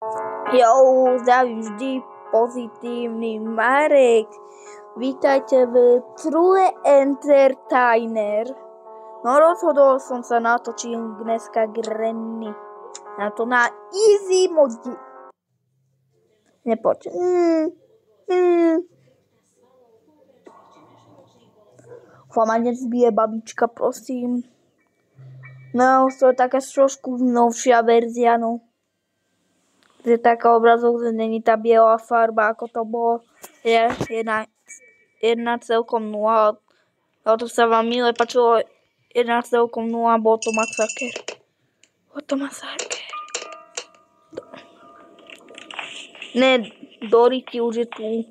Jo, zdravím vždy pozitívny Marek. Vítajte v True Entertainer. No rozhodol som sa natočiť dneska Granny. Na to na easy modi. Nepoď. Ma nezbije babička, prosím. No, to je taká trošku novšia verzia, no. Je taká obrazov, že není tá biela farba, ako to bolo. Je jedna celkom 0. Ale to sa vám milé páčilo. 1,0, bol to masaker. Ne, Dority už je tu.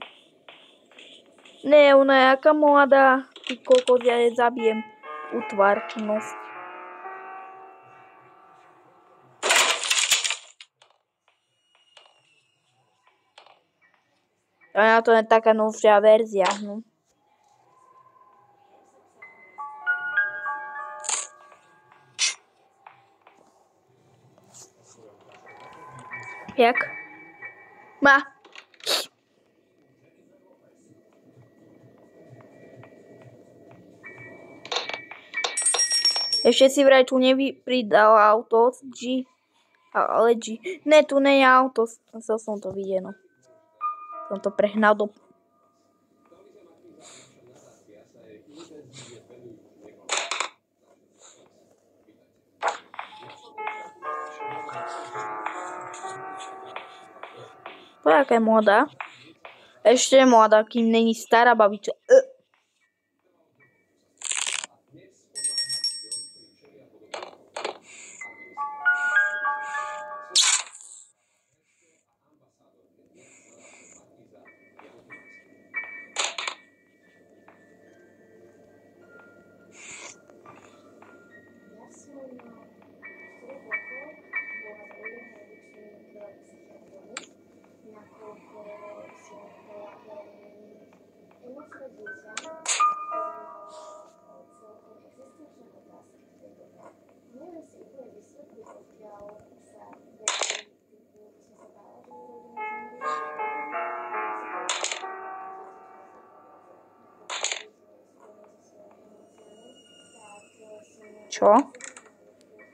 Ne, ona je aká mladá. Ty kokos, ja je zabijem. Utvarnosť. A to je taká novšia verzia, no. Jak? Ma. Ešte si vraj tu nepridal auto G. Ale G. Ne, tu nie je auto. Chcel som to vidieť, no. Som to prehnal do... To je aká je mladá. Ešte je mladá, kým není stará babička. Čo?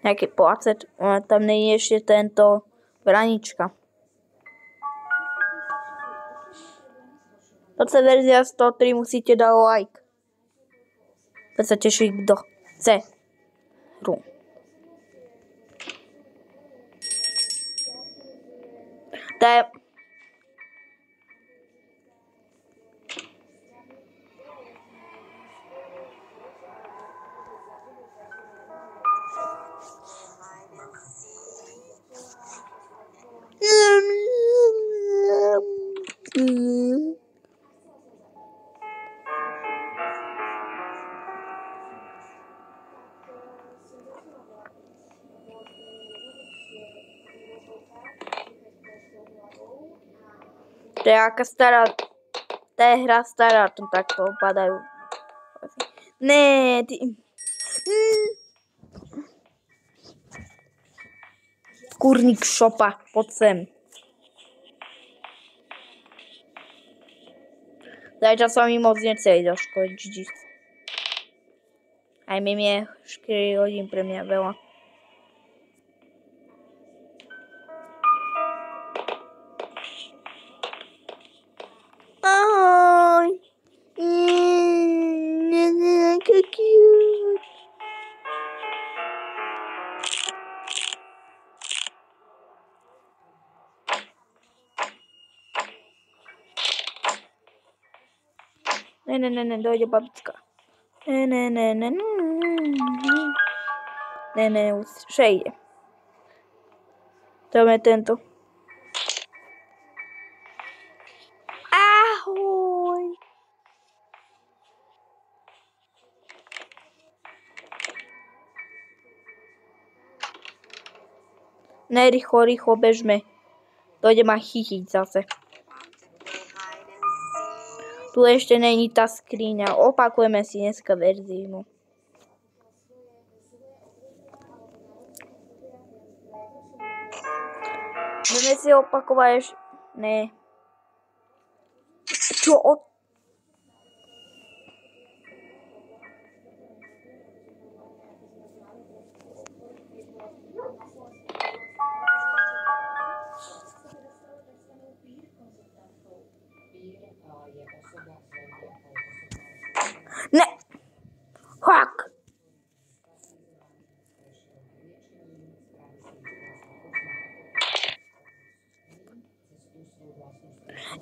Nejaký placet? Tam nie je ešte tento vranička. Toto je verzia 103, musíte dať like. To sa teší kto chce. To je... To je aká stará, to je hra stará, to takto padajú. Ne, ty... Kurník šopa, poď sem. Zajtra sa mi moc nechce ísť do školy, GG. Aj mi je 4 hodín pre mňa veľa. Ahoj. Aká cute. Ne, dojde babička. Ne, už ide. To je tento. Ahoj. Ne, rýchlo, bežme. Dojde ma chytiť zase. Tu ešte není tá skriňa. Opakujeme si dneska verziu. Môžeme si opakovať ešte... Ne. Čo od... Ne. Fuck.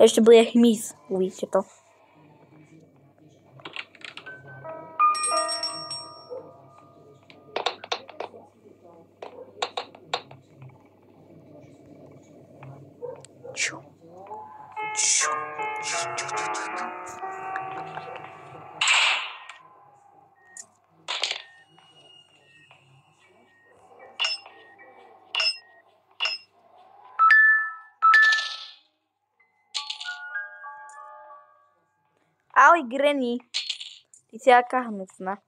Ešte bude hmyz, uvidíte to. Čo? Ahoj, Granny. Ty si aká hnusná.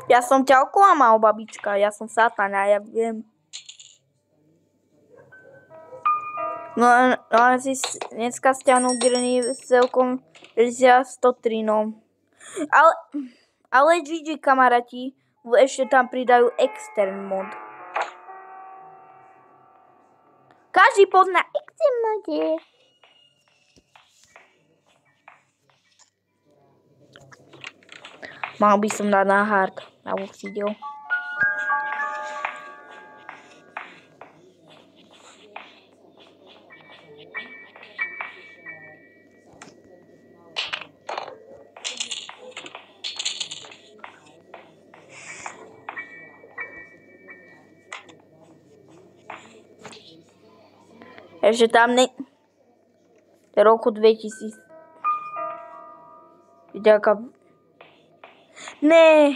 Ja som ťa oklamal, babička. Ja som Satan a ja viem. No si dneska stiahnu Granny celkom verzia 103, no. Ale GG kamaráti, ešte tam pridajú extern mod. Každý pozná extern mode. Mal by som dať na hard, na obsidiel. Ešte tam roku 2000. Vďaka. Ne,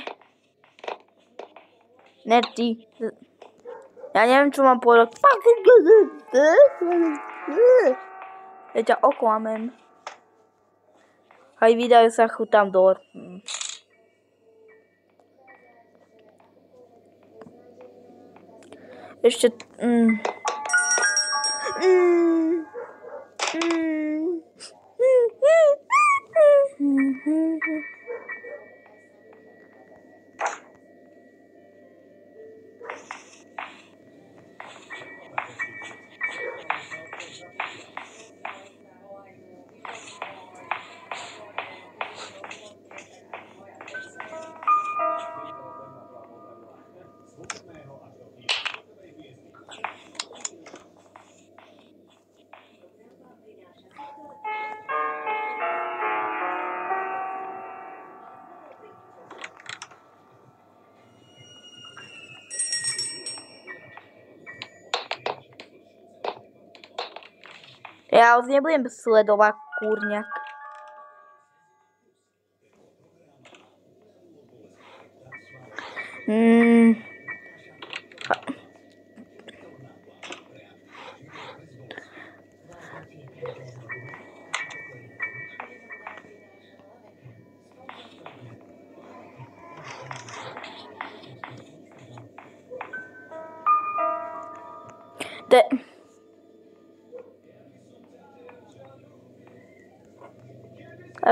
ty. Ja neviem, čo mám povedať. Ja ťa oklamem. Aj vydajú sa chutám do... Ešte... Ja už nebudem sledovať, kurňak.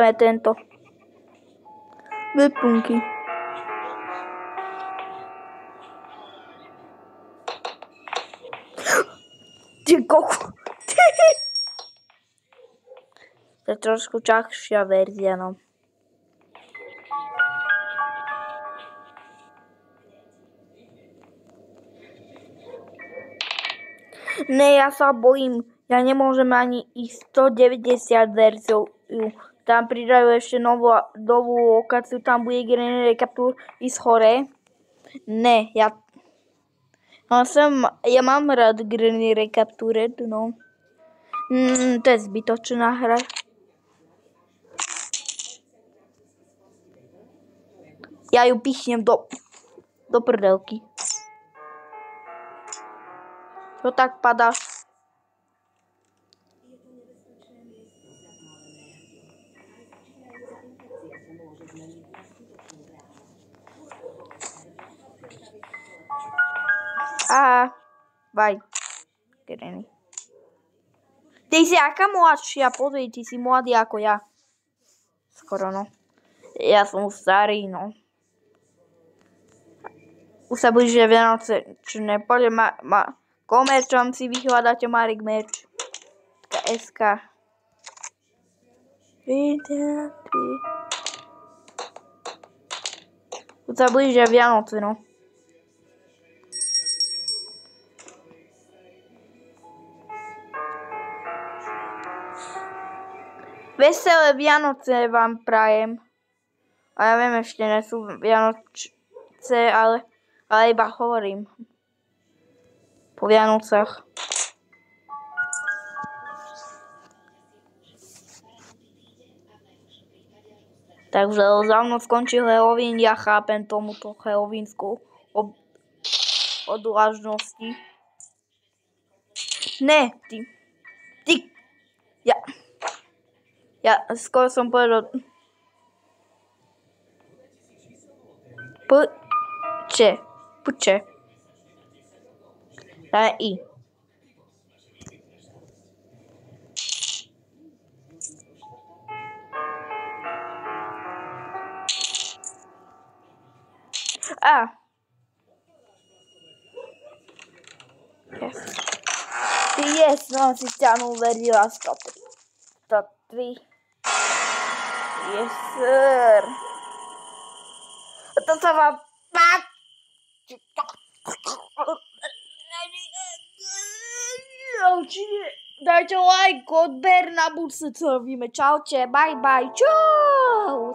Dáme tento. Vypunky. Ty koku. To je trošku čahšia verzia, no. Ne, ja sa bojím. Ja nemôžem ani ísť 190 verziu. Tam pridajú ešte novú lokáciu, tam bude Granny Recapture ísť hore. Ne, ja mám rád Granny Recapture, no. To je zbytočná hra. Ja ju pichnem do prdelky. To tak padáš. Vaj. Kreny. Ty si aká mladšia? Pozri, ty si mladý ako ja. Skoro, no. Ja som starý, no. Už sa blížia Vianoce, čo nepôjde komerčom si vyhľadáte Marek merch. SK. Už sa blížia Vianoce, no. Veselé Vianoce vám prajem. A ja viem, ešte nie sú Vianoce, ale iba hovorím. Po Vianocach. Takže za mnou skončil Halloween, ja chápem tomuto halloweenskou odvážnosti. Ne, ty. Ja skoro som povedal. Puče. Dáme I. Yes, no, si stiahnuł verila 103. Yes, sir. To sa vám páči. Dajte like, odber na budúce, co robíme. Čaute, bye, čau.